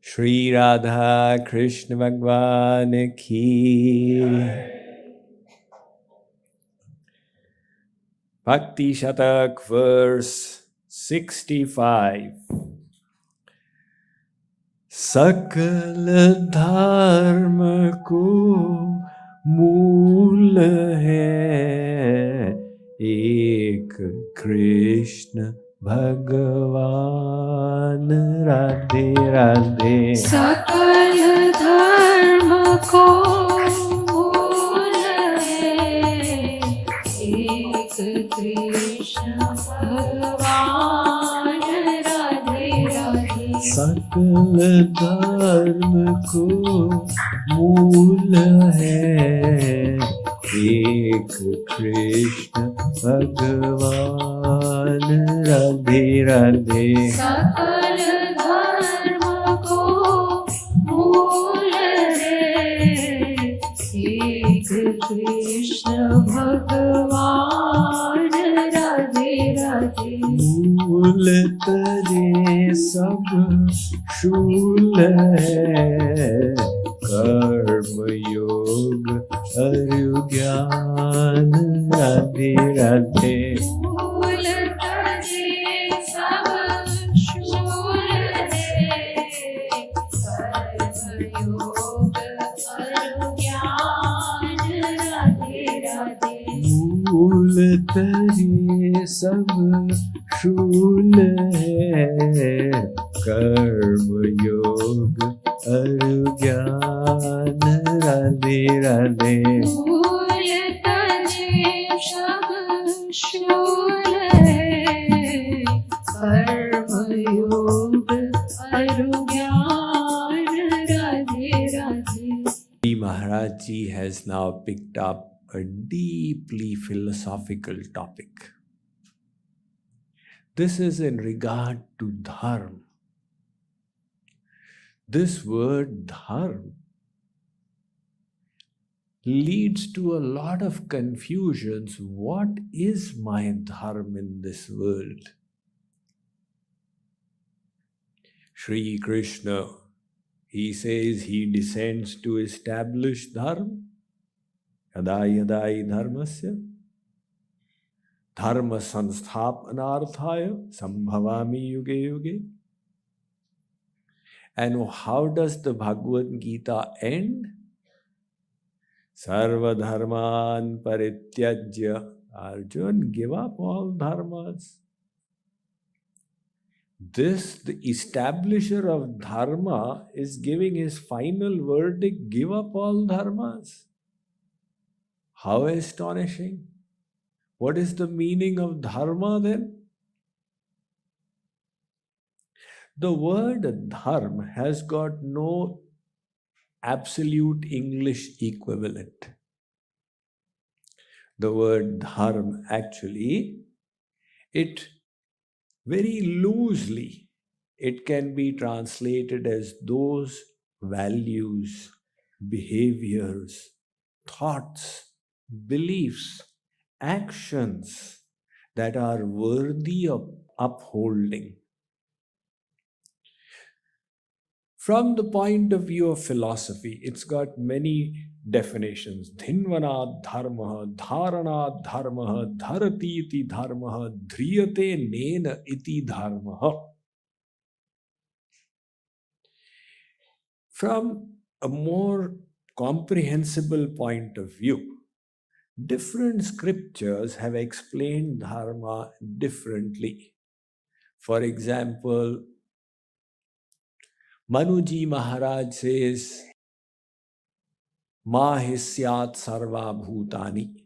Shri Radha Krishna Bhagwan Ki. Bhakti Shatak verse 65. Sakal dharma ko mool hai ek Krishna Bhagavan. Radhe Radhe. सकल धर्म को मूल है एक कृष्ण भगवान। राधे राधे। सकल धर्म को मूल है एक कृष्ण भगवान। राधे राधे। सकल धर्म को मूल है एक कृष्ण भगवान। राधे राधे। मूल तरे सब शूल है कर्म योग और ज्ञान। राधे राधे। मूल तरे सब शूल है कर्म योग और ज्ञान। राधे राधे। मूल तरे सब शूल है कर्म योग और ज्ञान। राधे राधे। मूल तरे सब शूल है कर्म योग और ज्ञान। Radhe Radhe. Maharaj Ji has now picked up a deeply philosophical topic. This is in regard to dharma. This word dharma leads to a lot of confusions. What is my dharma in this world? Shri Krishna, he says he descends to establish dharma. Yada yada hi dharmasya dharma sansthapanarthaya sambhavami yuge yuge. And how does the Bhagavad Gita end? Sarva dharman parityajya. Arjun, give up all dharmas. This, the establisher of dharma, is giving his final verdict: give up all dharmas. How astonishing! What is the meaning of dharma then? The word dharma has got no absolute English equivalent. The word dharma actually, it very loosely, it can be translated as those values, behaviors, thoughts, beliefs, actions that are worthy of upholding. From the point of view of philosophy, it's got many definitions. Dhinvanad dharma, dharanad dharma, dharati iti dharma, dhriyate nena iti dharma. From a more comprehensible point of view, different scriptures have explained dharma differently. For example, Manuji Maharaj says, Ma hisyat sarva bhutani.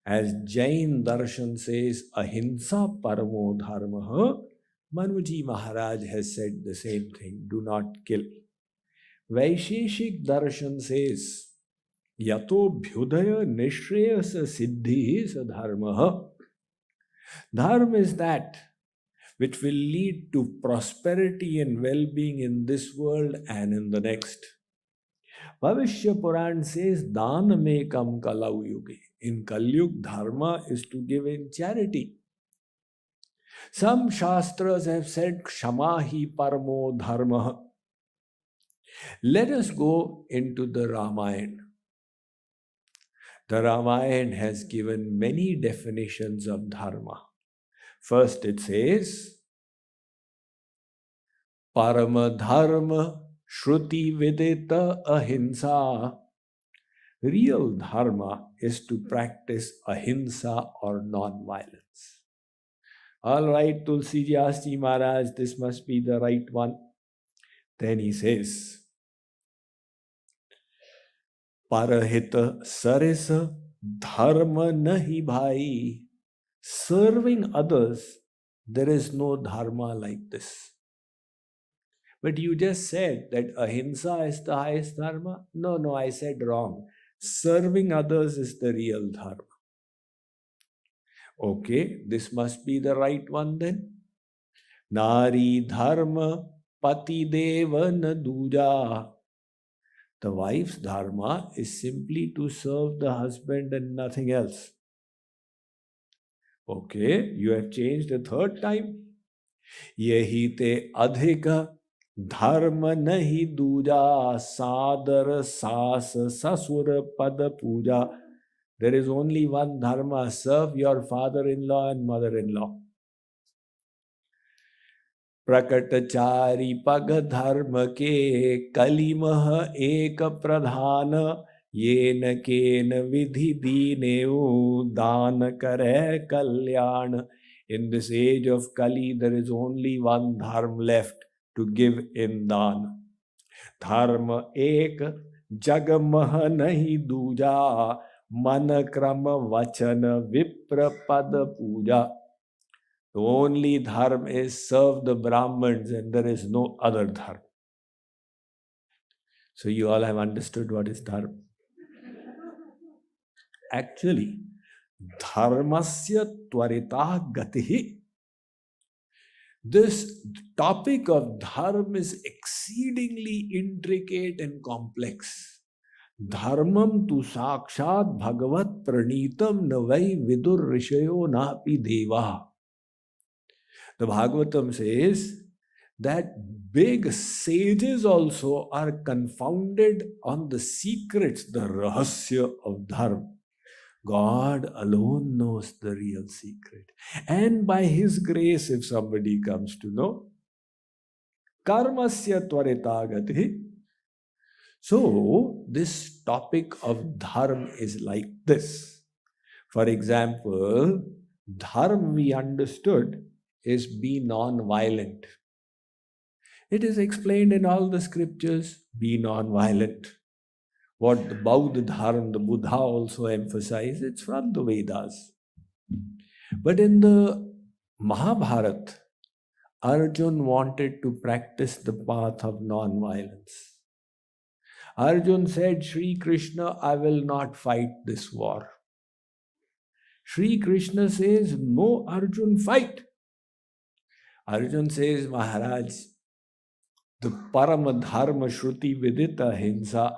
As Jain Darshan says, Ahimsa paramo dharma. Manuji Maharaj has said the same thing, do not kill. Vaisheshik Darshan says, Yato bhyudaya nishreyasa siddhi sa dharma. Dharma is that which will lead to prosperity and well-being in this world and in the next. Bhavishya Puran says, Dana mekam kalau yuge. In Kalyug, dharma is to give in charity. Some Shastras have said, Kshamahi paramo dharma. Let us go into the Ramayana. The Ramayana has given many definitions of dharma. First it says, Parama dharma shruti vidita ahimsa. Real dharma is to practice ahimsa or non-violence. All right, Tulsiji asked Maharaj, this must be the right one. Then he says, Parahita sarisa dharma nahi bhai. Serving others, there is no dharma like this. But you just said that ahimsa is the highest dharma. No, I said wrong. Serving others is the real dharma. Okay, this must be the right one then. Nari dharma pati deva na duja. The wife's dharma is simply to serve the husband and nothing else. Okay, you have changed the third time. Yehi te adhika dharma nahi duja sadar sas sasura pada puja. There is only one dharma, serve your father-in-law and mother-in-law. Prakatachari pag dharma ke kalimah ek pradhana yena kena vidhi dineu dan kare kalyan. In this age of Kali, there is only one dharma left to give in dan. Dharma ek jagamah nahi duja man krama vachana vipra pada puja. The only dharma is serve the Brahmins and there is no other dharma. So you all have understood what is dharma. Actually, dharmasya tvarita gatihi. This topic of dharma is exceedingly intricate and complex. Dharmam tu sakshat bhagavat pranitam navai vidur rishayo napi deva. The Bhagavatam says that big sages also are confounded on the secrets, the rahasya of dharma. God alone knows the real secret. And by His grace, if somebody comes to know, karmasya tvaritagati. So, this topic of dharma is like this. For example, dharma we understood is be non-violent. It is explained in all the scriptures, be non-violent. What the Bauddha dharma, the Buddha also emphasized, it's from the Vedas. But in the Mahabharata, Arjun wanted to practice the path of non-violence. Arjun said, Shri Krishna, I will not fight this war. Shri Krishna says, no, Arjun, fight. Arjun says, Maharaj, the Parama Dharma Shruti Vidita Ahimsa,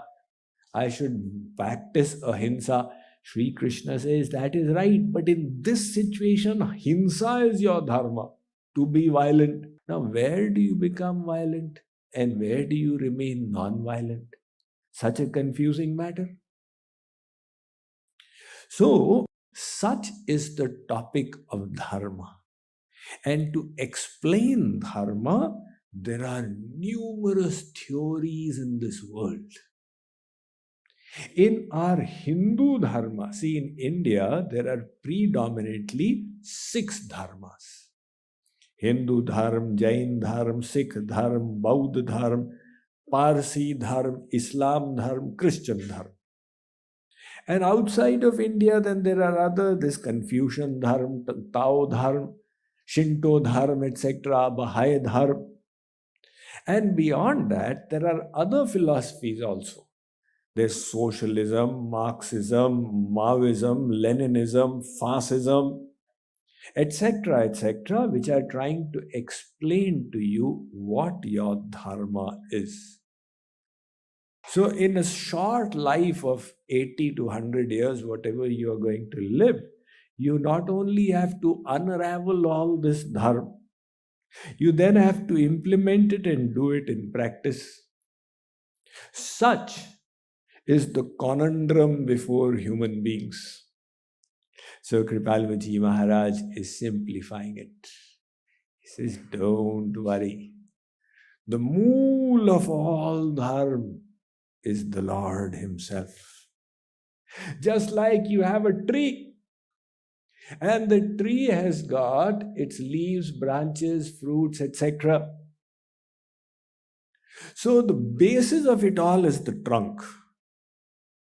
I should practice ahimsa. Shri Krishna says that is right, but in this situation, ahimsa is your dharma, to be violent. Now, where do you become violent and where do you remain non-violent? Such a confusing matter. So, such is the topic of dharma. And to explain dharma, there are numerous theories in this world. In our Hindu dharma, see in India, there are predominantly 6 dharmas. Hindu dharma, Jain dharma, Sikh dharma, Bauddha dharma, Parsi dharma, Islam dharma, Christian dharma. And outside of India, then there are other, this Confucian dharma, Tao dharma, Shinto dharma, etc., Baha'i dharma. And beyond that, there are other philosophies also. There's socialism, Marxism, Maoism, Leninism, Fascism, etc., etc., which are trying to explain to you what your dharma is. So in a short life of 80 to 100 years, whatever you are going to live, you not only have to unravel all this dharma, you then have to implement it and do it in practice. Such is the conundrum before human beings. So Kripalvaji Maharaj is simplifying it. He says, don't worry. The mool of all dharma is the Lord Himself. Just like you have a tree, and the tree has got its leaves, branches, fruits, etc. So the basis of it all is the trunk.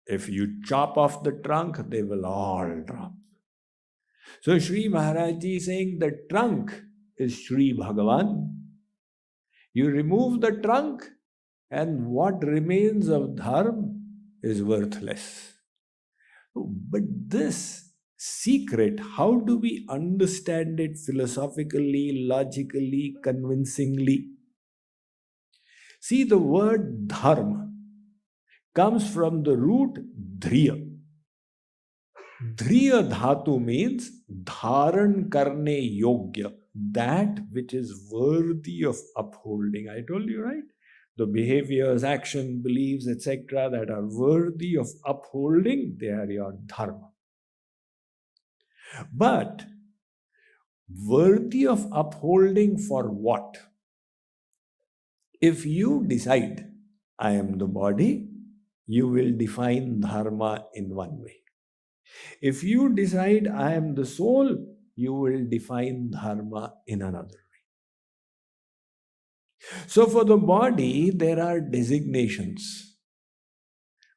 If you chop off the trunk, they will all drop. So Sri Maharaj Ji is saying the trunk is Sri Bhagavan. You remove the trunk, and what remains of dharma is worthless. But this secret, how do we understand it philosophically, logically, convincingly? See, the word dharma comes from the root dhriya. Dhriya dhatu means dharan karne yogya, that which is worthy of upholding. I told you, right? The behaviors, action, beliefs, etc. that are worthy of upholding, they are your dharma. But worthy of upholding for what? If you decide, I am the body, you will define dharma in one way. If you decide, I am the soul, you will define dharma in another way. So for the body, there are designations.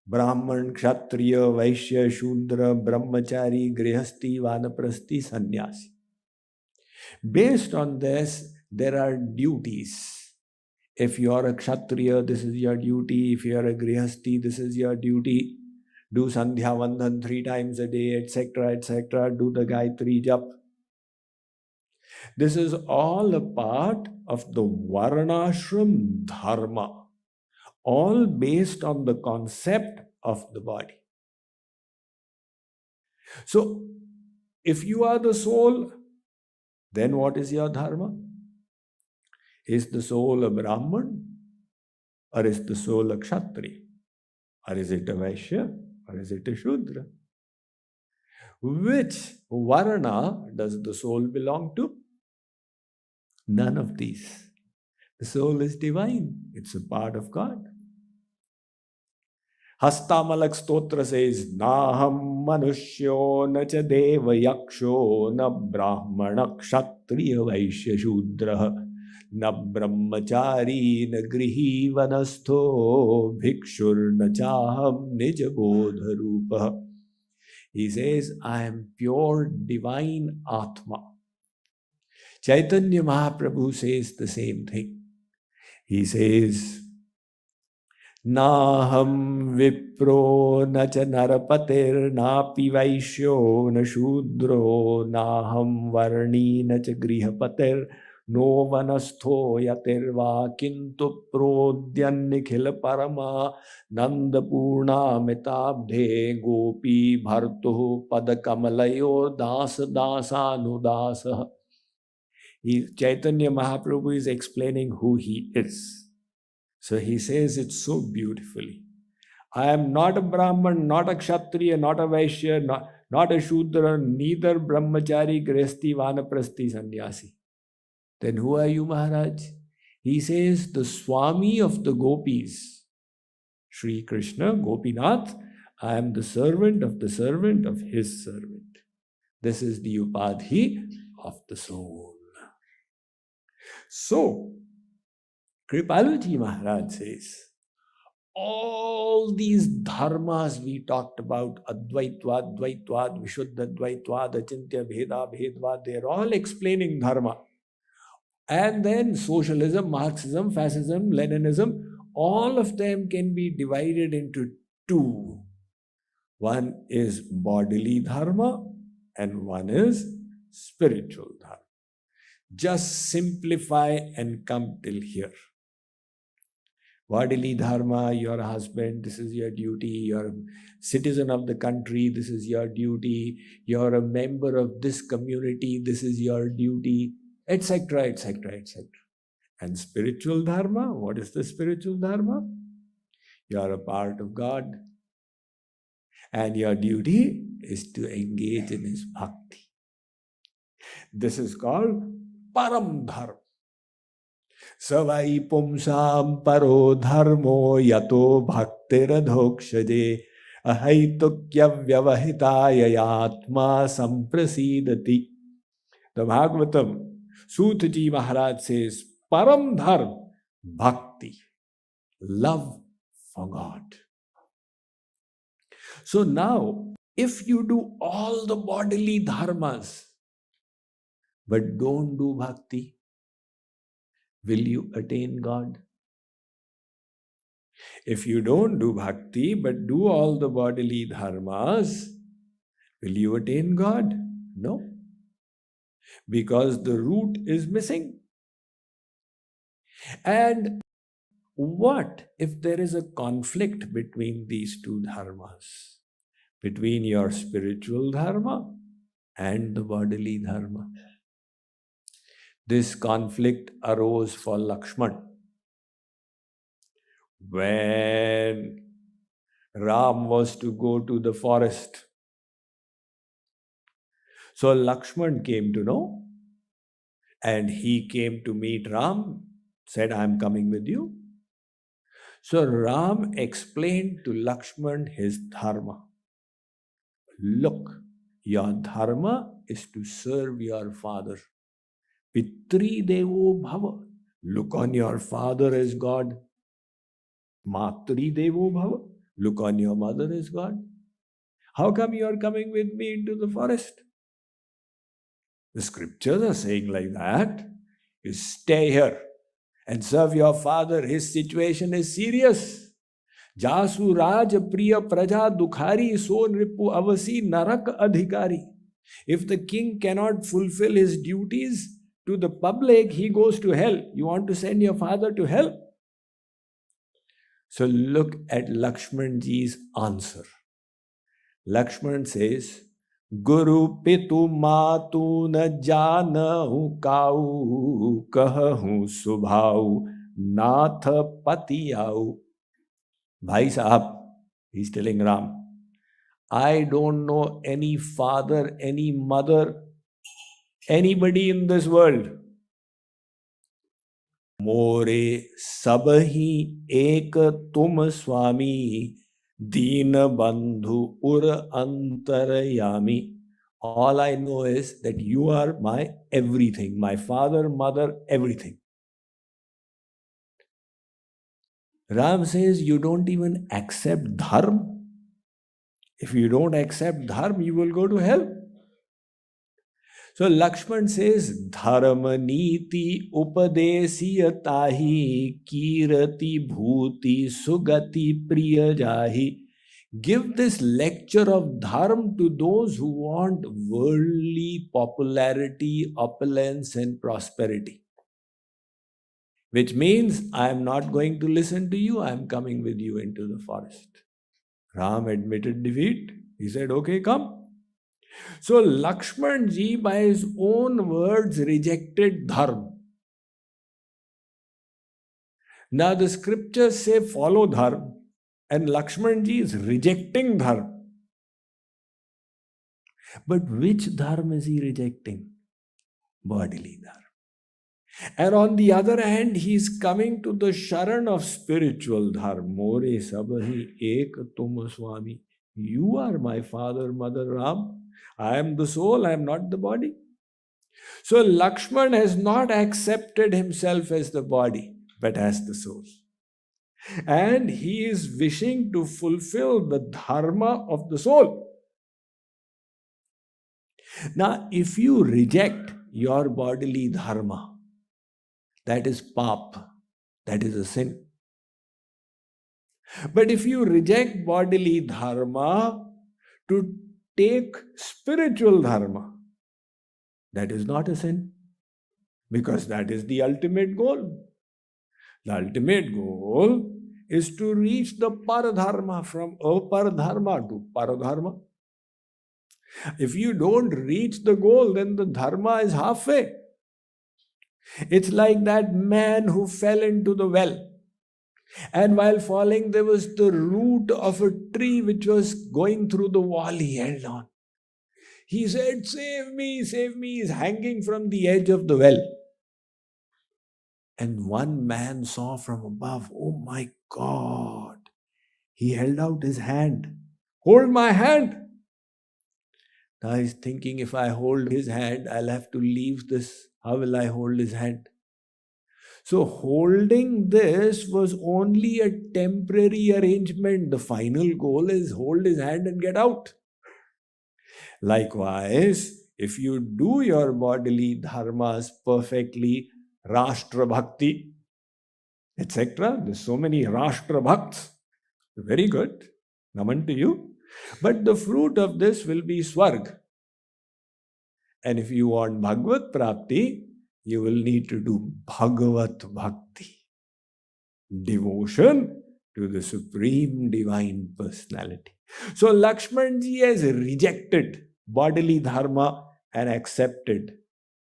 Brahman, Kshatriya, Vaishya, Shudra, Brahmachari, Grihasti, Vanaprasthi, Sannyasi. Based on this, there are duties. If you are a Kshatriya, this is your duty. If you are a Grihasti, this is your duty. Do Sandhya Vandhan 3 times a day, etc., etc. Do the Gayatri Jap. This is all a part of the Varnashram Dharma, all based on the concept of the body. So, if you are the soul, then what is your dharma? Is the soul a Brahman? Or is the soul a Kshatriya? Or is it a Vaishya? Or is it a Shudra? Which Varna does the soul belong to? None of these. The soul is divine. It's a part of God. Hastamalak Stotra says, Naham Manushyo na cha deva yaksho na brahmana kshatriya vaishya shudra na brahmachari na grihi vanastho bhikshur na chaham nija bodha rupa. He says, I am pure divine Atma. Chaitanya Mahaprabhu says the same thing. He says, Naham vipro na cha narapatir napi vaishyo na shudro naham varni na cha grihapatir no vanastho yatirva kintu prodyan nikhil parama nandapurna mitabdhe gopi bhartuh padakamalayo dasa dasanudasa. Chaitanya Mahaprabhu is explaining who he is. So he says it so beautifully. I am not a Brahman, not a Kshatriya, not a Vaishya, not a Shudra, neither Brahmachari, Grihasti, Vanaprasthi, Sannyasi. Then who are you, Maharaj? He says, the Swami of the Gopis, Sri Krishna, Gopinath, I am the servant of his servant. This is the Upadhi of the soul. So, Kripalvaji Maharaj says, all these dharmas we talked about, Advaitvad, Dvaitvad, Vishuddha Dvaitvad, Achintya Bheda, Bhedvad, they're all explaining dharma. And then socialism, Marxism, fascism, Leninism, all of them can be divided into 2. One is bodily dharma and one is spiritual dharma. Just simplify and come till here. Bodily dharma, you're a husband, this is your duty. You're a citizen of the country, this is your duty. You're a member of this community, this is your duty, etc., etc., etc. And spiritual dharma, what is the spiritual dharma? You are a part of God. And your duty is to engage in His bhakti. This is called param dharma. Savai pumsam paro dharmo yato bhaktiradhokshaje ahaitukya vyavahitaya yatma samprasidati. The Bhagavatam, Sutaji Maharaj says, param dharma, bhakti, love for God. So now, if you do all the bodily dharmas, but don't do bhakti, will you attain God? If you don't do bhakti, but do all the bodily dharmas, will you attain God? No. Because the root is missing. And what if there is a conflict between these two dharmas? Between your spiritual dharma and the bodily dharma. This conflict arose for Lakshman. When Ram was to go to the forest. So Lakshman came to know, and he came to meet Ram, said, I am coming with you. So Ram explained to Lakshman his dharma. Look, your dharma is to serve your father. Pitri Devo Bhava. Look on your father as God. Matri Devo Bhava. Look on your mother as God. How come you are coming with me into the forest? The scriptures are saying like that. You stay here and serve your father. His situation is serious. Jasu Raj Priya Praja Dukhari So Nripu Avasi Narak Adhikari. If the king cannot fulfill his duties to the public, he goes to hell. You want to send your father to hell? So look at Lakshmanji's answer. Lakshman says, Guru Pitu Matu Na Janahu Kau Kahu Subhau Natha Patiyau. Bhai Sahab, he's telling Ram, I don't know any father, any mother, anybody in this world. More sabhi ek tum Swami Dina Bandhu Ur Antarayami. All I know is that you are my everything, my father, mother, everything. Ram says, you don't even accept dharma. If you don't accept dharma, you will go to hell. So Lakshman says, Dharma niti upadesiyatahi kirati bhuti sugati priya jahi. Give this lecture of dharma to those who want worldly popularity, opulence and prosperity. Which means, I am not going to listen to you, I am coming with you into the forest. Ram admitted defeat. He said, okay, come. So Lakshman ji, by his own words, rejected dharma. Now the scriptures say follow dharma, and Lakshman ji is rejecting dharma. But which dharma is he rejecting? Bodily dharma. And on the other hand, he is coming to the sharan of spiritual dharma. More sabhi ek tum Swami. You are my father, mother, Ram. I am the soul, I am not the body. So Lakshman has not accepted himself as the body, but as the soul. And he is wishing to fulfill the dharma of the soul. Now, if you reject your bodily dharma, that is pap, that is a sin. But if you reject bodily dharma to take spiritual dharma, that is not a sin, because that is the ultimate goal. The ultimate goal is to reach the paradharma, from aparadharma to paradharma. If you don't reach the goal, then the dharma is halfway. It's like that man who fell into the well. And while falling, there was the root of a tree which was going through the wall. He held on. He said, "Save me, save me." He's hanging from the edge of the well. And one man saw from above, "Oh my God." He held out his hand. "Hold my hand." Now he's thinking, if I hold his hand, I'll have to leave this. How will I hold his hand? So holding this was only a temporary arrangement. The final goal is hold his hand and get out. Likewise, if you do your bodily dharmas perfectly, Rashtra Bhakti, etc. There's so many Rashtra Bhakts. Very good. Naman to you. But the fruit of this will be Swarg. And if you want Bhagavad Prapti, you will need to do Bhagavat Bhakti. Devotion to the Supreme Divine Personality. So Lakshmanji has rejected bodily dharma and accepted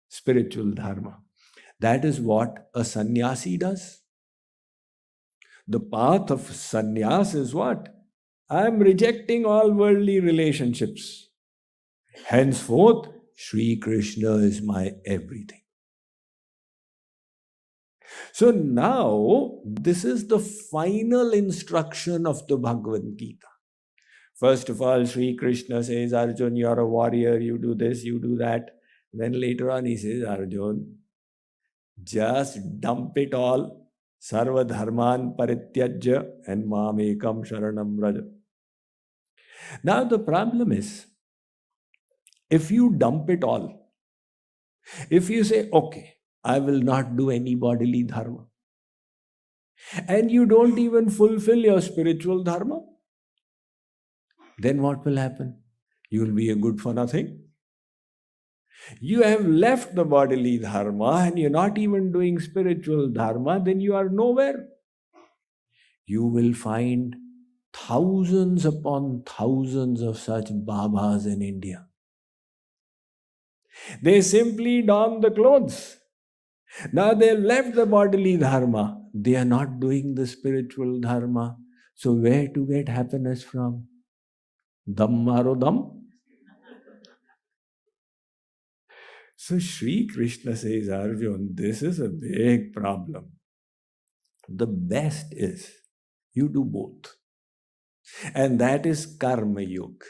spiritual dharma. That is what a sannyasi does. The path of sannyas is what? I am rejecting all worldly relationships. Henceforth, Sri Krishna is my everything. So now, this is the final instruction of the Bhagavad Gita. First of all, Sri Krishna says, "Arjun, you're a warrior, you do this, you do that." Then later on he says, "Arjun, just dump it all, sarva dharman parityajya, and mam ekam sharanam vraja." Now the problem is, if you dump it all, if you say, "Okay, I will not do any bodily dharma," and you don't even fulfill your spiritual dharma, then what will happen? You will be a good for nothing. You have left the bodily dharma and you're not even doing spiritual dharma, then you are nowhere. You will find thousands upon thousands of such Babas in India. They simply don the clothes. Now they've left the bodily dharma. They are not doing the spiritual dharma. So where to get happiness from? Dam maro dam. So Sri Krishna says, "Arjun, this is a big problem. The best is you do both. And that is Karma Yoga."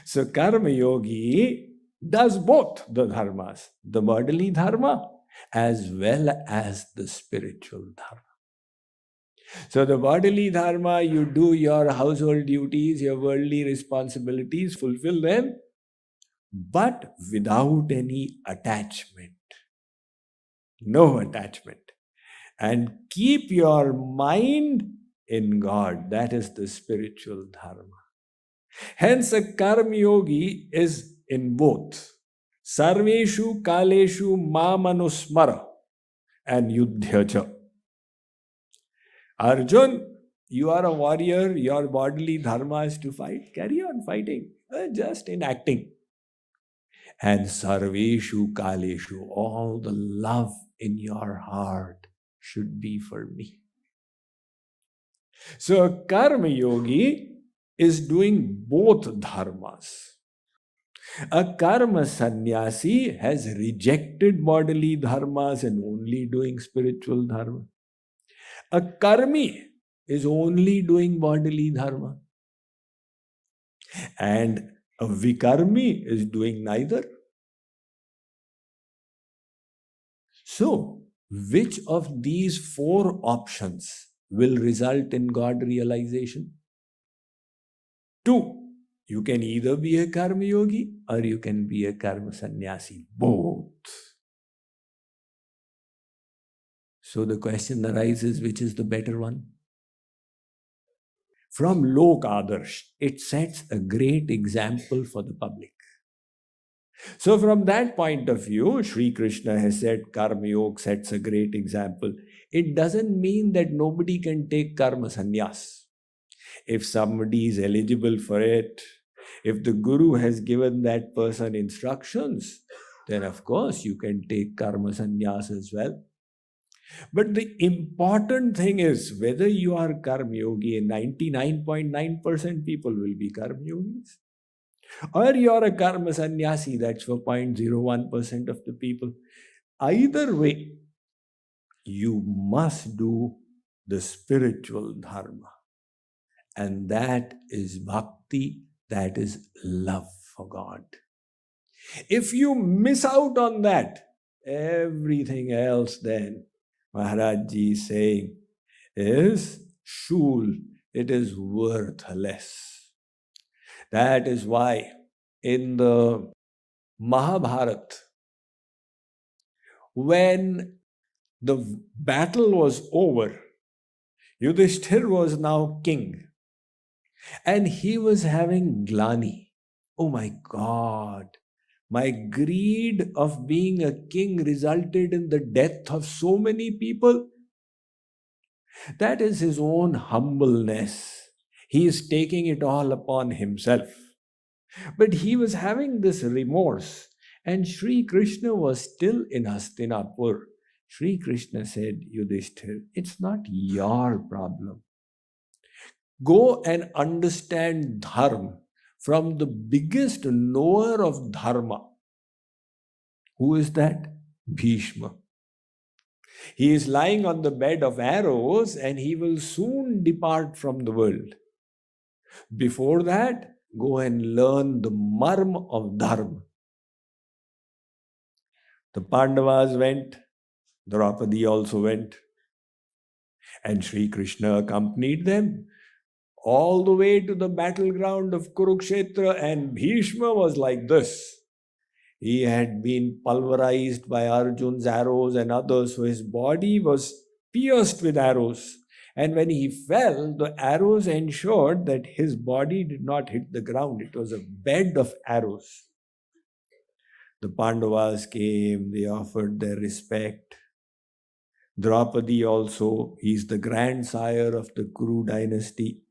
So Karma Yogi does both the dharmas, the bodily dharma as well as the spiritual dharma. So the bodily dharma, you do your household duties, your worldly responsibilities, fulfill them, but without any attachment. No attachment. And keep your mind in God. That is the spiritual dharma. Hence, a karma yogi is in both. Sarveshu kaleshu mamanusmara and yudhyacha. Arjun, you are a warrior, your bodily dharma is to fight. Carry on fighting, just in acting. And sarveshu kaleshu, all the love in your heart should be for me. So a karma yogi is doing both dharmas. A karma sannyasi has rejected bodily dharmas and only doing spiritual dharma. A karmi is only doing bodily dharma. And a vikarmi is doing neither. So, which of these four options will result in God realization? 2. You can either be a karma yogi or you can be a karma sannyasi. Both. So the question arises, which is the better one? From Lok Adarsh, it sets a great example for the public. So from that point of view, Sri Krishna has said Karma Yoga sets a great example. It doesn't mean that nobody can take Karma Sannyas. If somebody is eligible for it, if the Guru has given that person instructions, then of course you can take Karma Sannyas as well. But the important thing is whether you are Karma Yogi, and 99.9% people will be Karma Yogis, or you are a Karma Sannyasi, that's for 0.01% of the people. Either way, you must do the spiritual dharma. And that is bhakti, that is love for God. If you miss out on that, everything else then, Maharaj Ji is saying, is shul, it is worthless. That is why in the Mahabharata, when the battle was over, Yudhishthir was now king. And he was having glani. Oh my God, my greed of being a king resulted in the death of so many people. That is his own humbleness. He is taking it all upon himself. But he was having this remorse. And Sri Krishna was still in Hastinapur. Sri Krishna said, Yudhishthir, it's not your problem. Go and understand dharma from the biggest knower of dharma. Who is that? Bhishma. He is lying on the bed of arrows and he will soon depart from the world. Before that, go and learn the marm of dharma. The Pandavas went, Draupadi also went, and Sri Krishna accompanied them all the way to the battleground of Kurukshetra, and Bhishma was like this. He had been pulverized by Arjun's arrows and others, so his body was pierced with arrows. And when he fell, the arrows ensured that his body did not hit the ground. It was a bed of arrows. The Pandavas came, they offered their respect. Draupadi also, he is the grandsire of the Kuru dynasty.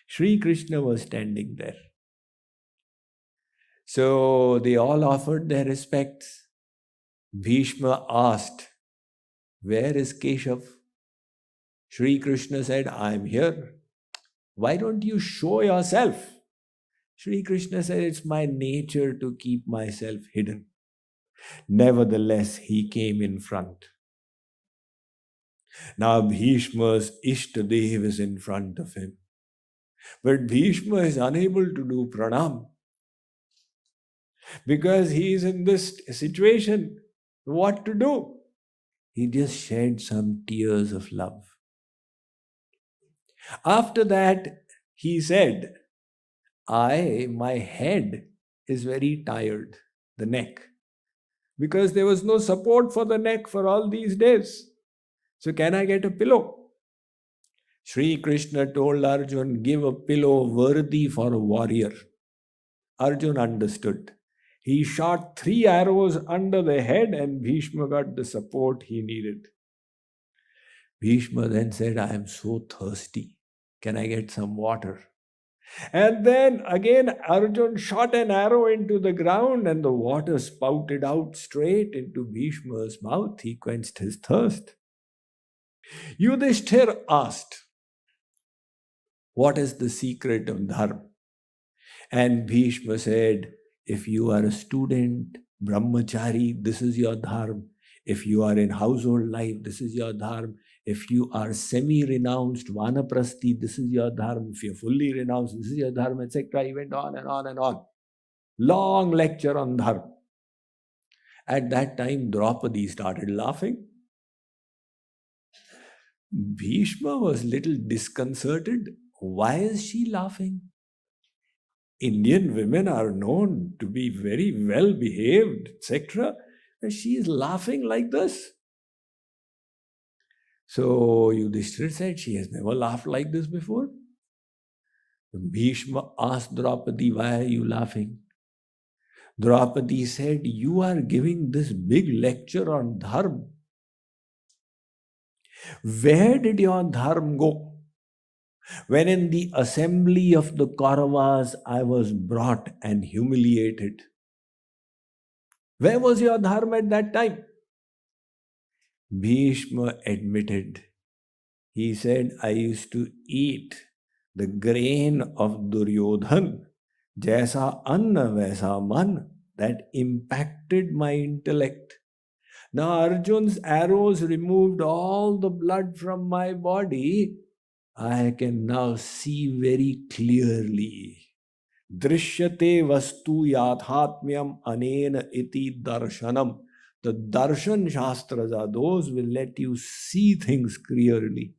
Sri Krishna was standing there. So they all offered their respects. Bhishma asked, where is Keshav? Sri Krishna said, I am here. Why don't you show yourself? Sri Krishna said, it's my nature to keep myself hidden. Nevertheless, he came in front. Now Bhishma's Ishtadev is in front of him. But Bhishma is unable to do pranam because he is in this situation. What to do? He just shed some tears of love. After that, he said, my head is very tired, the neck, because there was no support for the neck for all these days. So can I get a pillow? Sri Krishna told Arjun, give a pillow worthy for a warrior. Arjun understood. He shot 3 arrows under the head and Bhishma got the support he needed. Bhishma then said, I am so thirsty. Can I get some water? And then again Arjun shot an arrow into the ground and the water spouted out straight into Bhishma's mouth. He quenched his thirst. Yudhishthir asked, what is the secret of dharma? And Bhishma said, if you are a student, brahmachari, this is your dharma. If you are in household life, this is your dharma. If you are semi-renounced, vanaprasthi, this is your dharma. If you're fully renounced, this is your dharma, etc. He went on and on and on. Long lecture on dharma. At that time, Draupadi started laughing. Bhishma was little disconcerted. Why is she laughing? Indian women are known to be very well behaved, etc. And she is laughing like this. So Yudhishthira said, she has never laughed like this before. Bhishma asked Draupadi, why are you laughing? Draupadi said, you are giving this big lecture on dharma. Where did your dharma go? When in the assembly of the Kauravas I was brought and humiliated. Where was your dharma at that time? Bhishma admitted. He said, I used to eat the grain of Duryodhan, jaisa anna vaisa man, that impacted my intellect. Now Arjun's arrows removed all the blood from my body. I can now see very clearly. Drishyate vastu yathatmyam anena iti darshanam. The darshan shastras are those will let you see things clearly.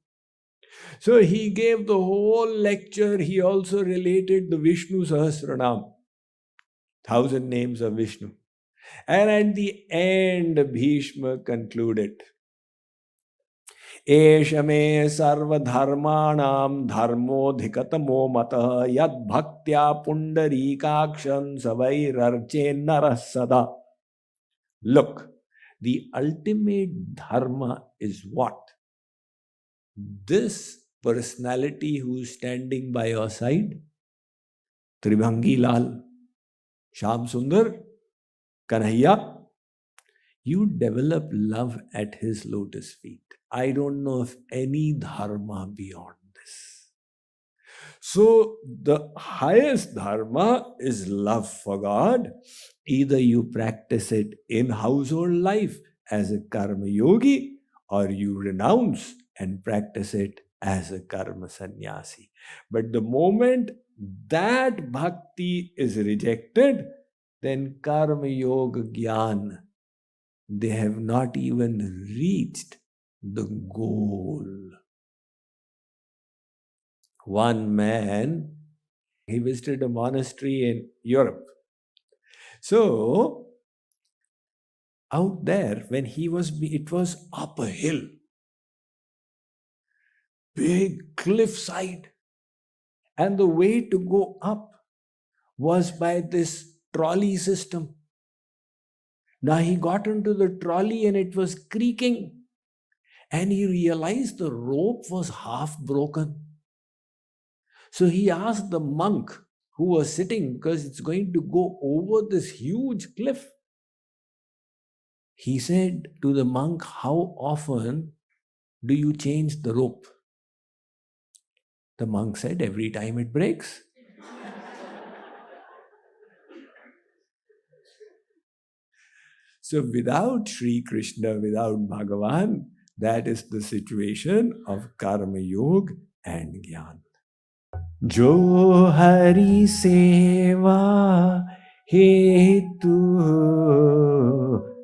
So he gave the whole lecture. He also related the Vishnu Sahasranam, 1,000 names of Vishnu. And at the end, Bhishma concluded, Esha me sarva dharmanam dharmodhikatamo matah yad bhaktya pundarikakshan savairarche narasada. Look, the ultimate dharma is what? This personality who's standing by your side, Tribhangi Lal, Sham Sundar, Kanhaiya, you develop love at his lotus feet. I don't know of any dharma beyond this. So the highest dharma is love for God. Either you practice it in household life as a karma yogi, or you renounce and practice it as a karma sannyasi. But the moment that bhakti is rejected, then karma yoga gyan, they have not even reached the goal. One man, he visited a monastery in Europe. So, out there, when it was up a hill, big cliffside, and the way to go up was by this trolley system. Now he got into the trolley and it was creaking, and he realized the rope was half broken. So he asked the monk who was sitting, because it's going to go over this huge cliff. He said to the monk, how often do you change the rope? The monk said, every time it breaks. So without Sri Krishna, without Bhagavan, that is the situation of Karma Yoga and Gyan. Jo Hari Seva Hetu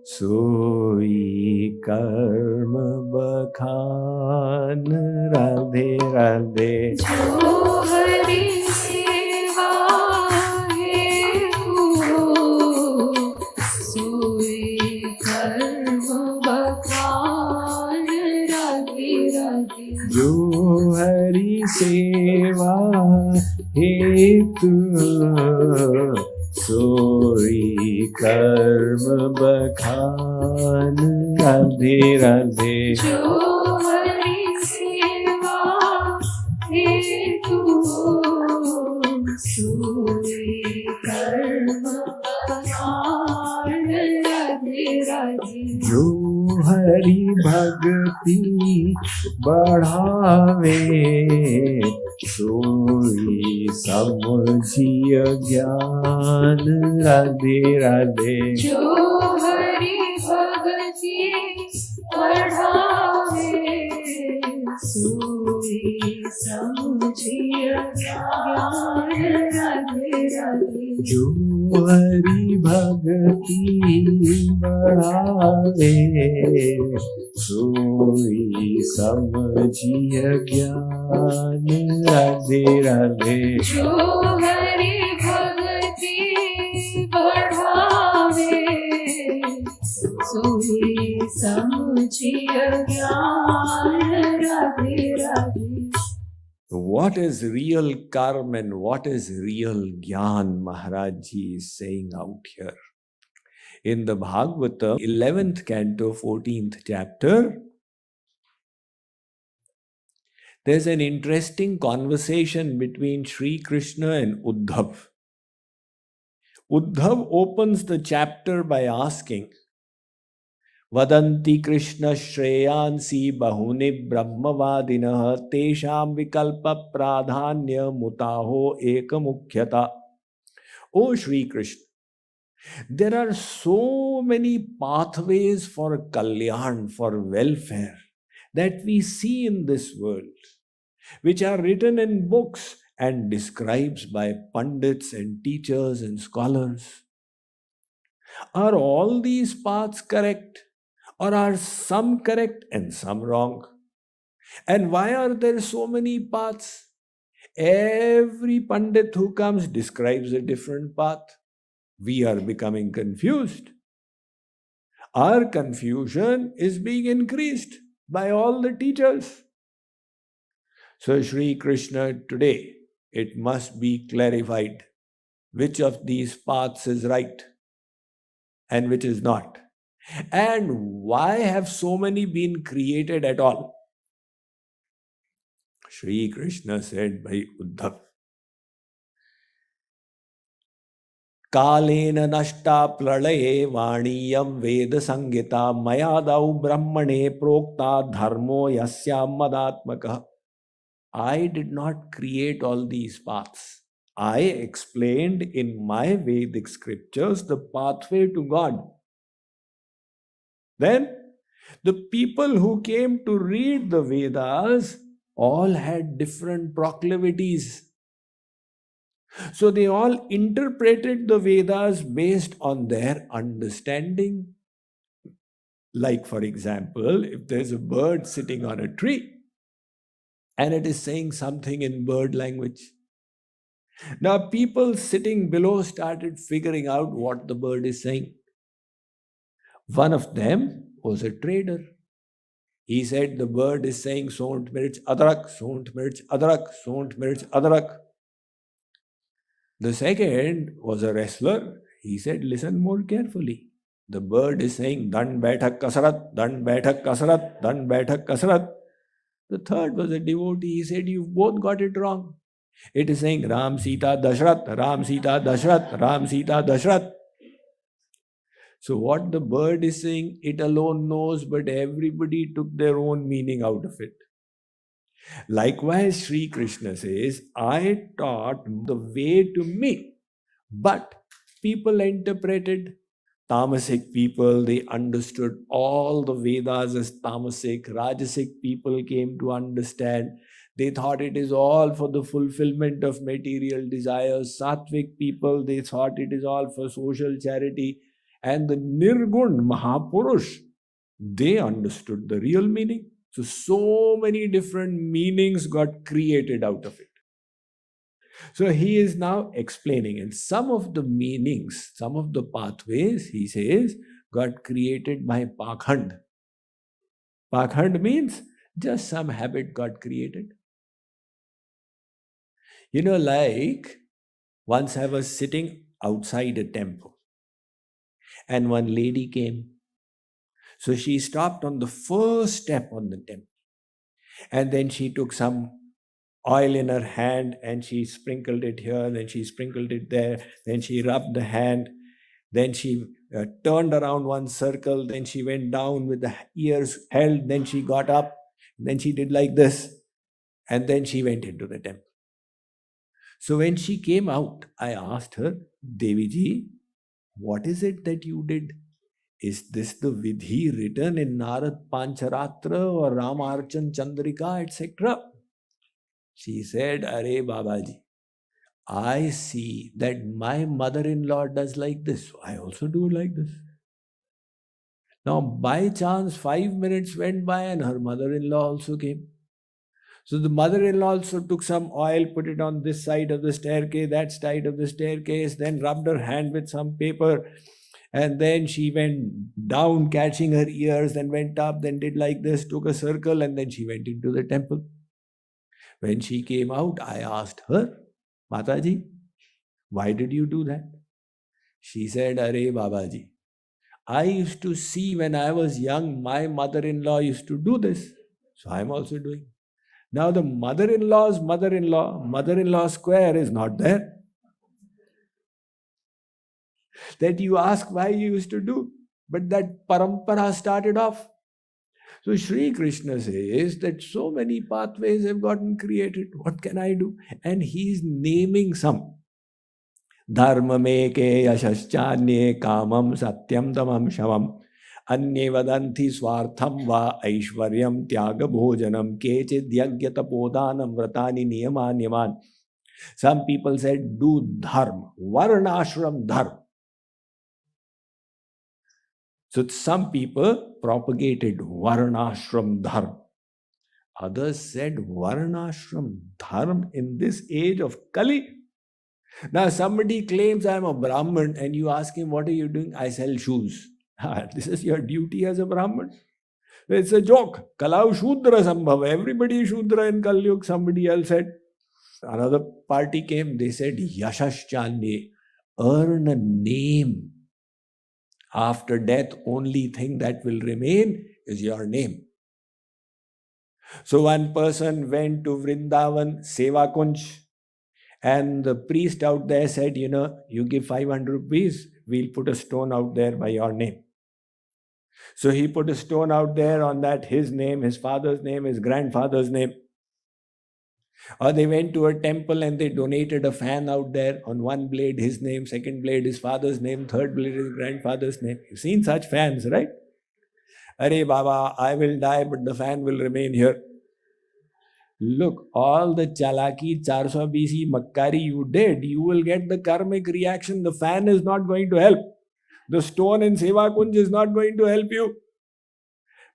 Soi Karma Bakhan Radhe Radhe. Jo Hari Seva Hetu Soi Karma Bakhan Radhe Radhe. Jo Hari Seva Hetu Soi Karma Bakhan Radhe Radhe. Jo Hari Seva Hetu Soi Karma Bakhan Radhe Radhe. Jo Hari Bhakti बढ़ावे सोई समझिय ज्ञान राधे राधे. जो हरि भगति बढ़ावे सोई समझिय ज्ञान राधे राधे. जो हरि भक्ति बढ़ावे सोई समझिय ज्ञान राधे राधे. जो हरि भक्ति बढ़ावे सोई समझिय ज्ञान Radhe Radhe. What is real karma and what is real gyan, Maharaj Ji is saying out here. In the Bhagavatam, 11th canto, 14th chapter, there's an interesting conversation between Sri Krishna and Uddhav. Uddhav opens the chapter by asking, Vadanti Krishna Shreyansi Bahuni Brahmavadinah Tesham Vikalpa Pradhanya Mutaho Ekamukhyata. O Shri Krishna, there are so many pathways for kalyan, for welfare, that we see in this world, which are written in books and described by pundits and teachers and scholars. Are all these paths correct? Or are some correct and some wrong? And why are there so many paths? Every pundit who comes describes a different path. We are becoming confused. Our confusion is being increased by all the teachers. So, Sri Krishna, today it must be clarified which of these paths is right and which is not. And why have so many been created at all? Sri Krishna said by Uddhav, Kalena nashta pralaye vaniyam veda sangita mayadau brahmane prokta dharmo yasya madatmaka. I did not create all these paths. I explained in my Vedic scriptures the pathway to God. Then the people who came to read the Vedas all had different proclivities. So they all interpreted the Vedas based on their understanding. Like, for example, if there's a bird sitting on a tree and it is saying something in bird language. Now, people sitting below started figuring out what the bird is saying. One of them was a trader. He said the bird is saying Sont mirch adrak, Sont mirch adrak, Sont mirch adrak. The second was a wrestler. He said, listen more carefully. The bird is saying Dan Baithak Kasarat, Dan Baithak Kasarat, Dan Baithak Kasarat. The third was a devotee. He said, you both got it wrong. It is saying Ram Sita Dashrath, Ram Sita Dashrath, Ram Sita Dashrath. So what the bird is saying, it alone knows, but everybody took their own meaning out of it. Likewise, Sri Krishna says, I taught the way to me, but people interpreted. Tamasic people, they understood all the Vedas as tamasic. Rajasic people came to understand. They thought it is all for the fulfillment of material desires. Sattvic people, they thought it is all for social charity. And the Nirgun Mahapurush, they understood the real meaning. So many different meanings got created out of it. So he is now explaining, and some of the meanings, some of the pathways, he says, got created by Pakhand. Pakhand means just some habit got created. You know, like once I was sitting outside a temple and one lady came. So she stopped on the first step on the temple and then she took some oil in her hand and she sprinkled it here, then she sprinkled it there, then she rubbed the hand, then she turned around one circle, then she went down with the ears held, then she got up, then she did like this, and then she went into the temple. So when she came out, I asked her, Deviji, what is it that you did? Is this the Vidhi written in Narad Pancharatra or Ramarchan Chandrika, etc.? She said, Are Babaji, I see that my mother-in-law does like this, so I also do like this. Now, by chance, 5 minutes went by and her mother-in-law also came. So the mother-in-law also took some oil, put it on this side of the staircase, that side of the staircase, then rubbed her hand with some paper, and then she went down catching her ears, then went up, then did like this, took a circle, and then she went into the temple. When she came out, I asked her, Mataji, why did you do that? She said, Are Babaji, I used to see when I was young, my mother-in-law used to do this. So I'm also doing. Now the mother-in-law's mother-in-law square is not there. That you ask why you used to do. But that parampara started off. So Sri Krishna says that so many pathways have gotten created. What can I do? And he's naming some. Dharma meke yashaschanye kamam satyam tamam shavam. Anye vadanti swartham va aishwaryam tyaga bhojanam kechid yagyata podanam vratani niyaman. Some people said, do dharma, varnashram dharma. So some people propagated varnashram dharma. Others said varnashram dharma in this age of Kali. Now somebody claims I am a Brahmin and you ask him, what are you doing? I sell shoes. This is your duty as a Brahmin. It's a joke. Kalau Shudra Sambhava. Everybody is Shudra in Kali Yuga, somebody else said. Another party came, they said, Yashaschanye, earn a name. After death, only thing that will remain is your name. So one person went to Vrindavan, Seva Kunj, and the priest out there said, you give 500 rupees, we'll put a stone out there by your name. So he put a stone out there on that, his name, his father's name, his grandfather's name. Or they went to a temple and they donated a fan out there. On one blade, his name, second blade, his father's name, third blade, his grandfather's name. You've seen such fans, right? Arey Baba, I will die, but the fan will remain here. Look, all the chalaki, 400 BC makkari you did, you will get the karmic reaction. The fan is not going to help. The stone in Seva Kunj is not going to help you.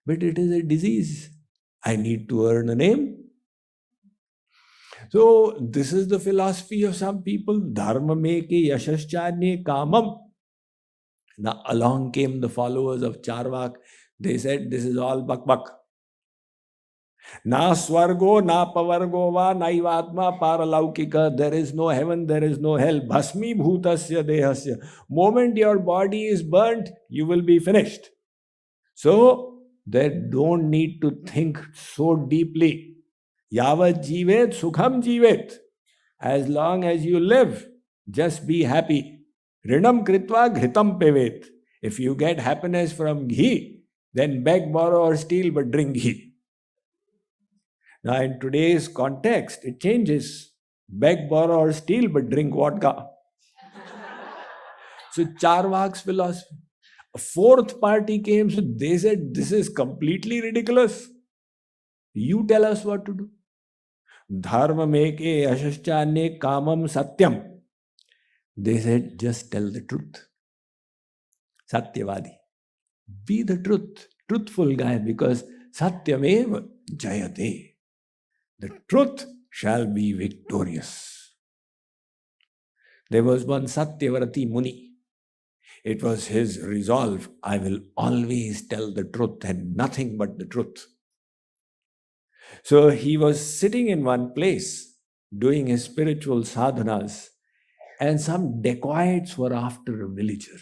But it is a disease. I need to earn a name. So this is the philosophy of some people. Dharma meke yashaschanye kamam. Now along came the followers of Charvak. They said, this is all bak. Na swargo, na pavargo va, naivatma paralaukika. There is no heaven, there is no hell. Bhasmi bhutasya dehasya. Moment your body is burnt, you will be finished. So they don't need to think so deeply. Yavat jivet, sukham jivet. As long as you live, just be happy. Rinam kritva ghritam pevet. If you get happiness from ghee, then beg, borrow or steal, but drink ghee. Now in today's context, it changes. Beg, borrow or steal, but drink vodka. So Charvak's philosophy. A fourth party came, so they said, this is completely ridiculous. You tell us what to do. Dharma meke yashaschanye kamam satyam. They said, just tell the truth. Satyavadi. Be the truth. Truthful guy, because satyameva jayate. The truth shall be victorious. There was one Satyavrati Muni. It was his resolve, I will always tell the truth and nothing but the truth. So he was sitting in one place doing his spiritual sadhanas, and some dacoits were after a villager.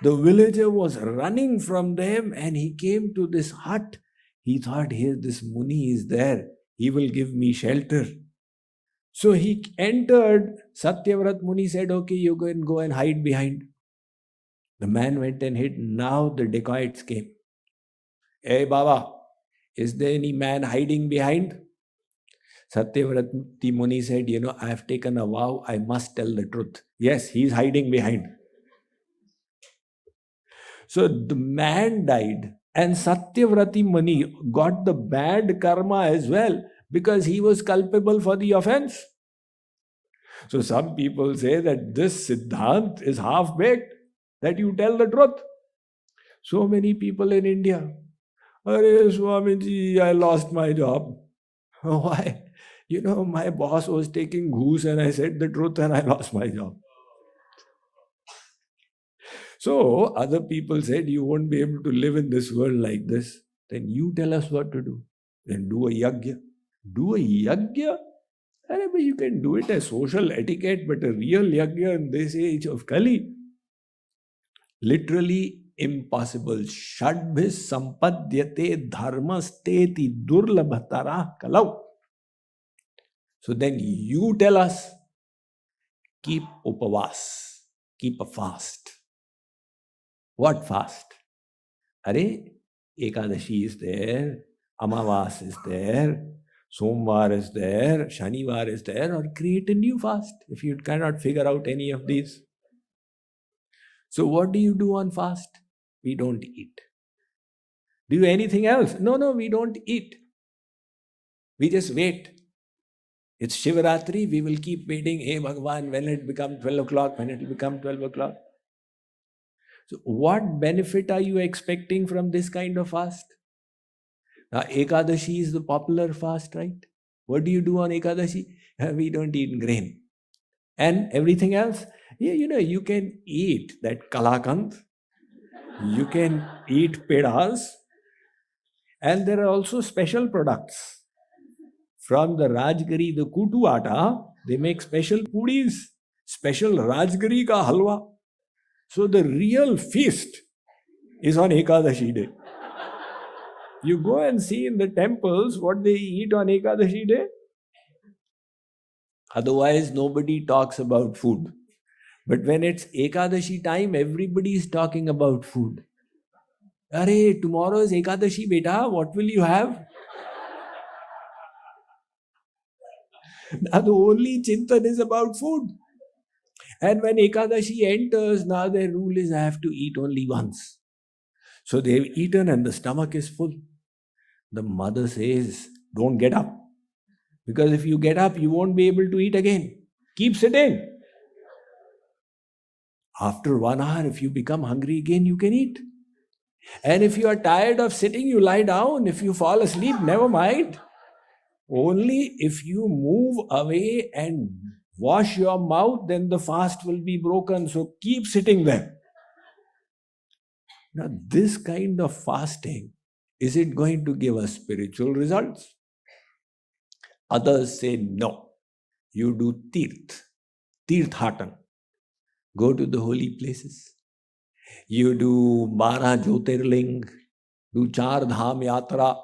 The villager was running from them and he came to this hut. He thought, here this Muni is there. He will give me shelter. So he entered. Satyavrat Muni said, okay, you can go and hide behind. The man went and hid. Now the dacoits came. Hey Baba, is there any man hiding behind? Satyavrati Muni said, I have taken a vow, I must tell the truth. Yes, he is hiding behind. So the man died, and Satyavrati Muni got the bad karma as well, because he was culpable for the offense. So some people say that this Siddhant is half-baked, that you tell the truth. So many people in India, Arey Swamiji, I lost my job. Why? My boss was taking goose and I said the truth and I lost my job. So other people said, you won't be able to live in this world like this. Then you tell us what to do. Then do a yagya. Do a yagya? But you can do it as social etiquette, but a real yagya in this age of Kali, literally impossible. Shadbhis sampadyate dharmasteti durlabhatara kalau. So then you tell us, keep upavas, keep a fast. What fast? Are, Ekadashi is there, Amavas is there, Somvar is there, Shanivar is there, or create a new fast if you cannot figure out any of these. So what do you do on fast? We don't eat. Do anything else? No, we don't eat. We just wait. It's Shivaratri, we will keep waiting. Hey Bhagavan, when it become 12 o'clock, when it will become 12 o'clock. So what benefit are you expecting from this kind of fast? Now Ekadashi is the popular fast, right? What do you do on Ekadashi? We don't eat grain. And everything else? Yeah, you can eat that kalakand. You can eat pedas. And there are also special products. From the Rajgari, the Kutu Atta, they make special puris, special Rajgari ka halwa. So the real feast is on Ekadashi day. You go and see in the temples what they eat on Ekadashi day. Otherwise, nobody talks about food. But when it's Ekadashi time, everybody is talking about food. Are, tomorrow is Ekadashi, beta. What will you have? Now the only chintan is about food. And when Ekadashi enters, now their rule is I have to eat only once. So they've eaten and the stomach is full. The mother says, don't get up. Because if you get up, you won't be able to eat again. Keep sitting. After 1 hour, if you become hungry again, you can eat. And if you are tired of sitting, you lie down. If you fall asleep, never mind. Only if you move away and wash your mouth, then the fast will be broken. So keep sitting there. Now, this kind of fasting, is it going to give us spiritual results? Others say no. You do tirthatan. Go to the holy places. You do 12 Jyotirling, do Char Dham Yatra.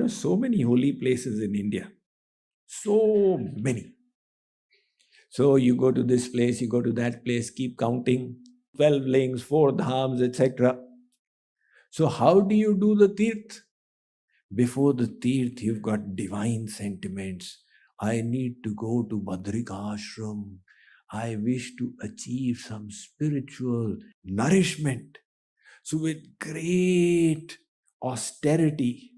So many holy places in India. So many. So you go to this place, you go to that place, keep counting. 12 lings, 4 dhams, etc. So how do you do the tirth? Before the tirth, you've got divine sentiments. I need to go to Badrika Ashram. I wish to achieve some spiritual nourishment. So with great austerity,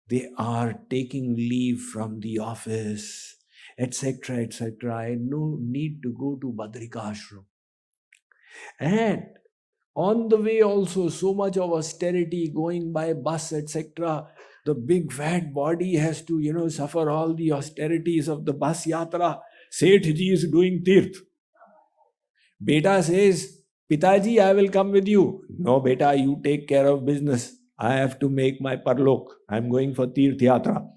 they are taking leave from the office, etc., etc. I no need to go to Badrika Ashram. And on the way also, so much of austerity, going by bus, etc. The big fat body has to, suffer all the austerities of the bus yatra. Sethji is doing tirth. Beta says, Pitaji, I will come with you. No, beta, you take care of business. I have to make my parlok. I'm going for tirth yatra.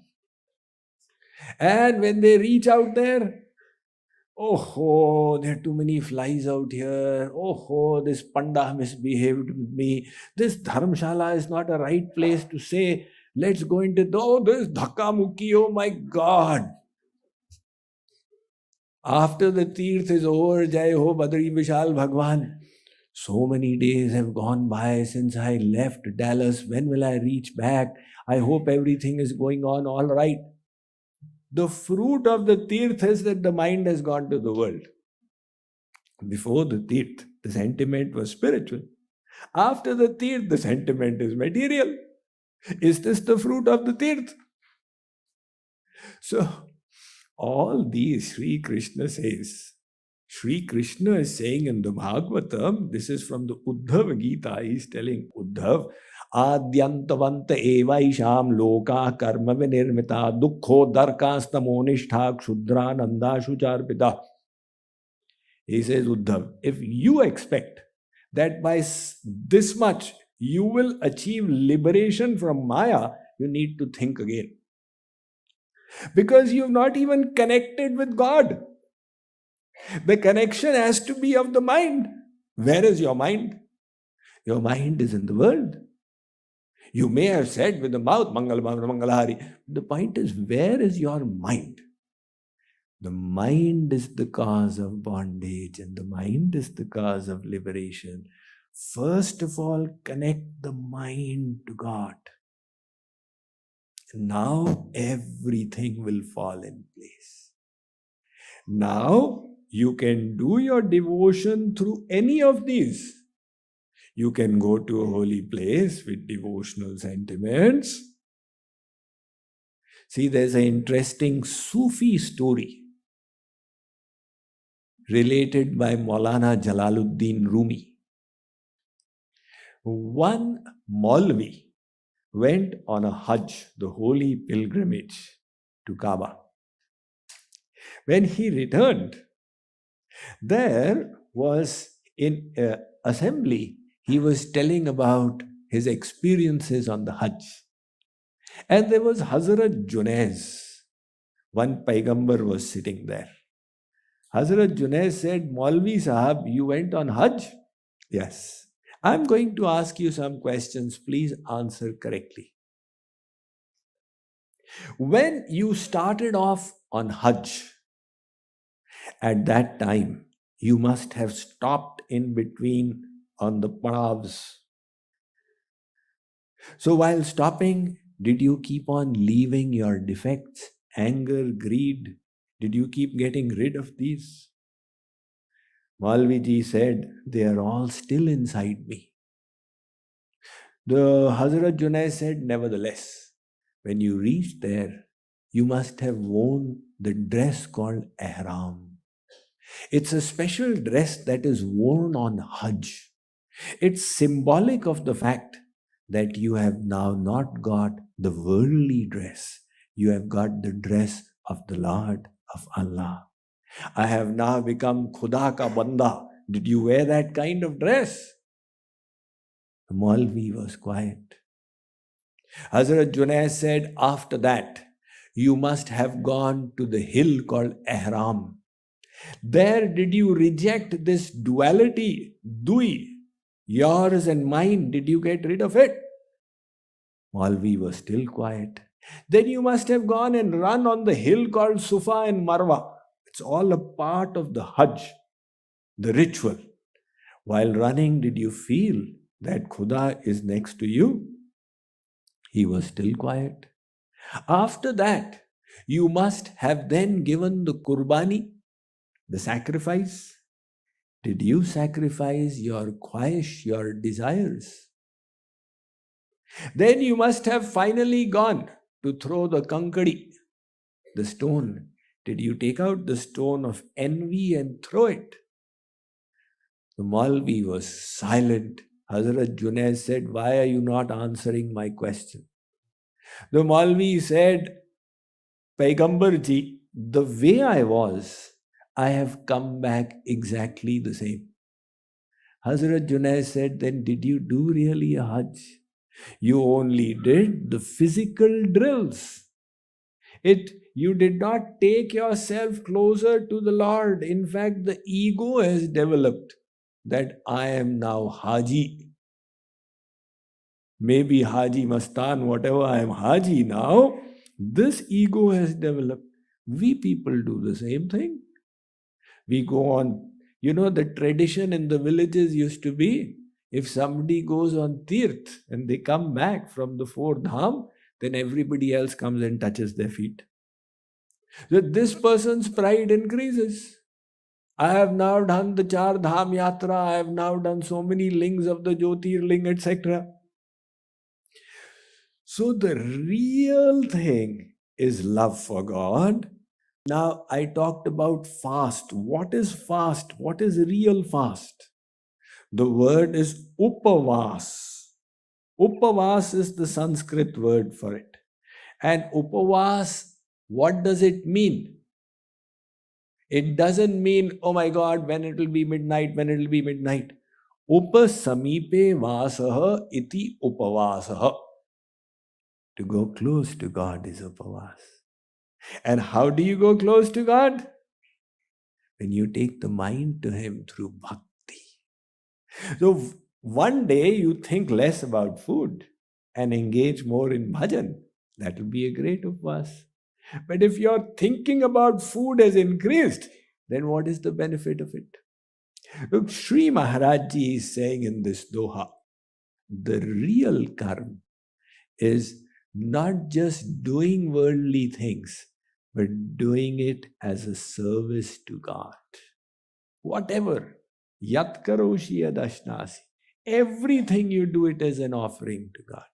And when they reach out there, oh, there are too many flies out here. Oh, this panda misbehaved with me. This dharmshala is not a right place to say, let's go into, this dhakka mukhi, oh my God. After the tirth is over, Jai Ho Badri Vishal Bhagwan. So many days have gone by since I left Dallas. When will I reach back? I hope everything is going on all right. The fruit of the tirth is that the mind has gone to the world. Before the tirth, the sentiment was spiritual. After the tirth, the sentiment is material. Is this the fruit of the tirth? So, all these Sri Krishna says. Sri Krishna is saying in the Bhagavatam, this is from the Uddhava Gita, he is telling Uddhav, Adyantavanta evaisham loka karma vinirmita dukkho darkastamo kshudra shucharpita. He says, Uddhav, if you expect that by this much you will achieve liberation from Maya, you need to think again. Because you've not even connected with God. The connection has to be of the mind. Where is your mind? Your mind is in the world. You may have said with the mouth, Mangal Mangalahari. The point is, where is your mind? The mind is the cause of bondage and the mind is the cause of liberation. First of all, connect the mind to God. Now everything will fall in place. Now you can do your devotion through any of these. You can go to a holy place with devotional sentiments. See, there's an interesting Sufi story related by Maulana Jalaluddin Rumi. One Maulvi went on a Hajj, the holy pilgrimage to Kaaba. When he returned, there was in assembly, he was telling about his experiences on the Hajj. And there was Hazrat Junais. One Paigambar was sitting there. Hazrat Junais said, Maulvi Sahab, you went on Hajj? Yes. I'm going to ask you some questions. Please answer correctly. When you started off on Hajj, at that time, you must have stopped in between on the paravs. So while stopping, did you keep on leaving your defects, anger, greed? Did you keep getting rid of these? Maulviji said, they are all still inside me. The Hazrat Junais said, nevertheless, when you reach there, you must have worn the dress called ihram. It's a special dress that is worn on Hajj. It's symbolic of the fact that you have now not got the worldly dress. You have got the dress of the Lord of Allah. I have now become Khuda ka banda. Did you wear that kind of dress? The Maulvi was quiet. Hazrat Junais said, after that, you must have gone to the hill called Ihram. There did you reject this duality, dui, yours and mine? Did you get rid of it? Maulvi was still quiet. Then you must have gone and run on the hill called Sufa and Marwa. It's all a part of the Hajj, the ritual. While running, did you feel that Khuda is next to you? He was still quiet. After that, you must have then given the kurbani, the sacrifice. Did you sacrifice your khwahish, your desires? Then you must have finally gone to throw the kankadi, the stone. Did you take out the stone of envy and throw it? The Maulvi was silent. Hazrat Junais said, why are you not answering my question? The Maulvi said, Paigambarji, the way I was, I have come back exactly the same. Hazrat Junais said, then did you do really a Hajj? You only did the physical drills. You did not take yourself closer to the Lord. In fact, the ego has developed that I am now Haji. Maybe Haji Mastan, whatever, I am Haji now. This ego has developed. We people do the same thing. We go on. You know, the tradition in the villages used to be, if somebody goes on Tirth and they come back from the 4th Dham, then everybody else comes and touches their feet. So this person's pride increases. I have now done the 4 Dham Yatra, I have now done so many lings of the Jyotirling, etc. So the real thing is love for God. Now I talked about fast. What is fast? What is real fast? The word is upavas. Upavas is the Sanskrit word for it. And upavas, what does it mean? It doesn't mean, oh my God, when it will be midnight, when it will be midnight. Upasamipe vasaha iti upavasaha. To go close to God is upavas. And how do you go close to God? When you take the mind to Him through bhakti. So one day you think less about food and engage more in bhajan. That will be a great upvas. But if your thinking about food has increased, then what is the benefit of it? Look, Sri Maharaj Ji is saying in this Doha, the real karma is not just doing worldly things, but doing it as a service to God. Whatever, yat karoshi yadashnasi, everything you do it as an offering to God.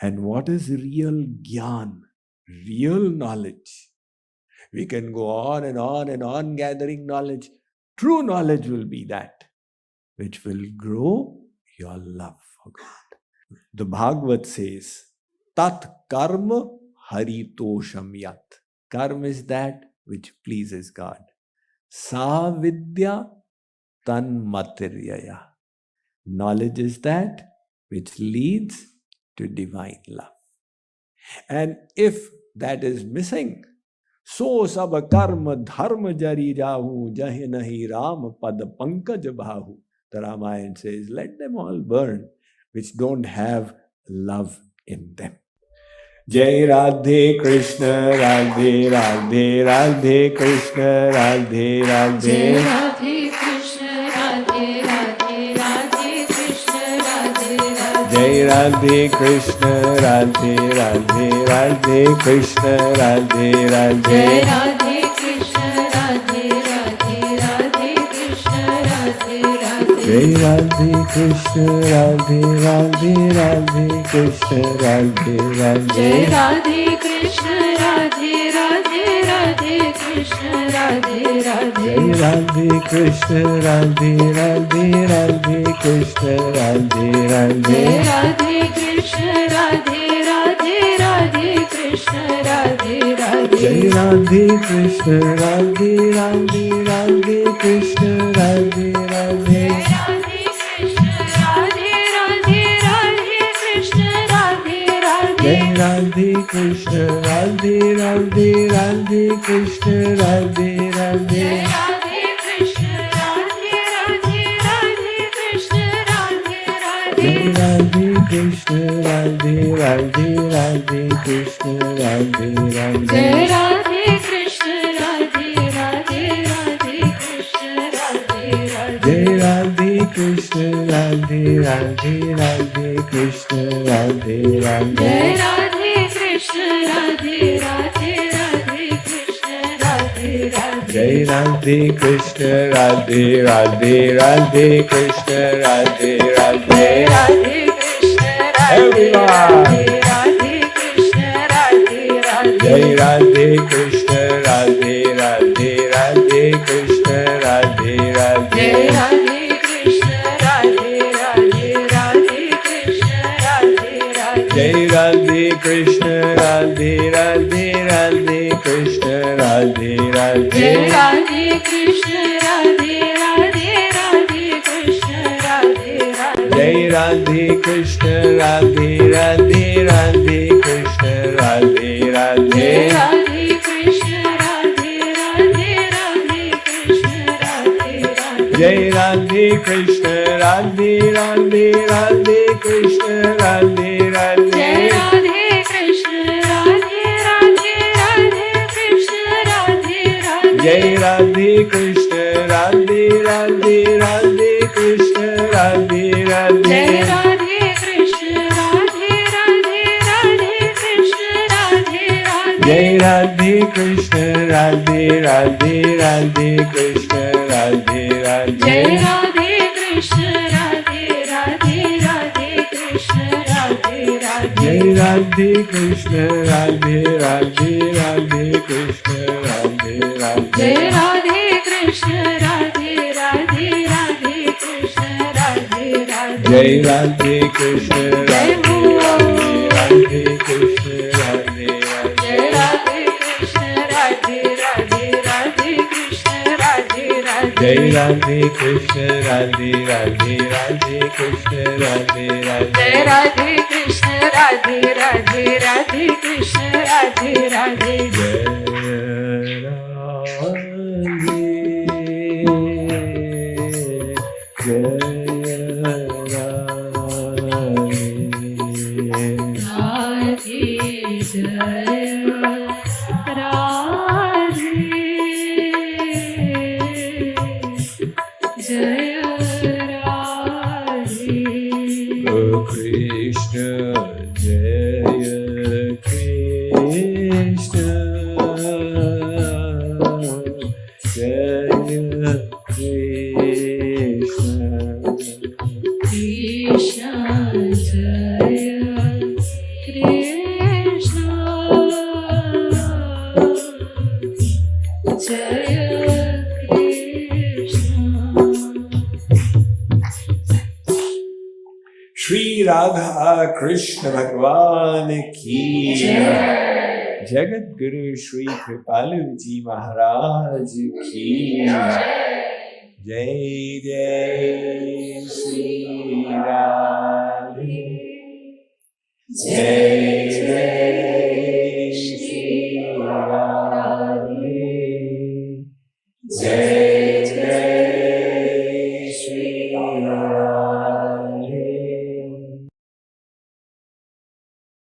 And what is real gyan, real knowledge? We can go on and on and on gathering knowledge. True knowledge will be that which will grow your love for God. The Bhagavad says, Tat karma haritosham yat. Karma is that which pleases God. Sa vidya tan matiryaya. Knowledge is that which leads to divine love. And if that is missing, so sab karma dharma jari jahu jahi nahi ram pad pankaj bahu. The Ramayana says, let them all burn which don't have love in them. Jai Radhe Krishna, Radhe Radhe, Radhe Krishna, Radhe Radhe. Jai Radhe Krishna, Radhe Radhe, Radhe Krishna, Radhe Radhe. Jai Radhe Krishna, Radhe Radhe, Radhe Krishna, Radhe Radhe. Jai Radhe Krishna, Radhe Radhe, Radhe Krishna, Radhe Radhe. Jai Radhe Krishna, Radhe Radhe, Radhe Krishna, Radhe Radhe. Jai Radhe Krishna, Radhe Radhe, Radhe Krishna, Radhe Radhe. Jai Radhe Krishna, Radhe Radhe, Radhe Krishna, Radhe Radhe. Jai Radhe Krishna, Radhe Radhe, Radhe Krishna, Radhe Radhe. Jai Radhe Krishna, Radhe Radhe, Radhe Krishna, Radhe Radhe. Jai Radhe Krishna, Radhe Radhe, Radhe Krishna, Radhe Radhe. Jai Radhe Krishna, Radhe Radhe, Radhe Krishna, Radhe Radhe. Jai Radhe Krishna, Radhe Radhe, Radhe Krishna, Radhe Radhe. Jai Jai Radhe Radhe Krishna, Radhe Radhe, Radhe Krishna, Radhe Radhe. Jai Radhe Krishna, Radhe Radhe, Radhe Krishna, Radhe Radhe. Jai Radhe Krishna, Radhe Radhe, Radhe Krishna, Radhe Radhe. Jai Radhe Krishna, Radhe Radhe, Radhe Krishna, Radhe Radhe. Radhe Krishna, Radhe Everyone. Radhe, Radhe Krishna, Radhe Radhe. Jai Radhe Krishna, Radhe Radhe, Radhe Krishna, Radhe Radhe. Jai Radhe Krishna, Radhe Radhe, Radhe Krishna, Radhe Radhe. Jai Radhe Krishna, Radhe Radhe, Radhe Krishna, Radhe Radhe. Jai Radhe Krishna, Radhe Radhe, Radhe Krishna, Radhe Radhe. Jai Radhe Krishna, Radhe Radhe, Radhe Krishna, Radhe Radhe. Jai Radhe Krishna, Radhe Radhe, Radhe Krishna, Radhe Radhe. Jai Radhe Krishna, Radhe Radhe, Radhe Krishna, Radhe Radhe. Jai Radhe Krishna, Radhe Radhe, Radhe Krishna, Radhe Radhe. Jai Radhe Krishna, Radhe Radhe, Radhe Krishna, Radhe Radhe. Jai Radhe Krishna, Radhe Radhe, Radhe Krishna, Radhe Radhe. Jai Radhe Krishna, Radhe Radhe, Radhe Krishna, Radhe Radhe. Jai Radhe Krishna, Radhe Radhe, Radhe Krishna, Radhe Radhe. Jai Radhe Krishna, Radhe Radhe, Radhe Krishna, Radhe Radhe. Jai Radhe Krishna, Radhe Radhe, Radhe Krishna, Radhe Radhe. Jai Radhe Krishna, Radhe Radhe, Radhe Krishna, Radhe Jai Radhe. Radhe Krishna, Radhe Radhe, Radhe Krishna, Radhe Radhe. Jai Radhe Krishna, Radhe Radhe, Radhe Krishna, Radhe Radhe. Jai Radhe Krishna, Radhe Radhe, Radhe Krishna, Radhe Radhe. Jai Shri Radha Krishna भगवान की जगत गुरु श्री कृपालु जी महाराज की जय जय श्री राधे जय जय श्री राधे जय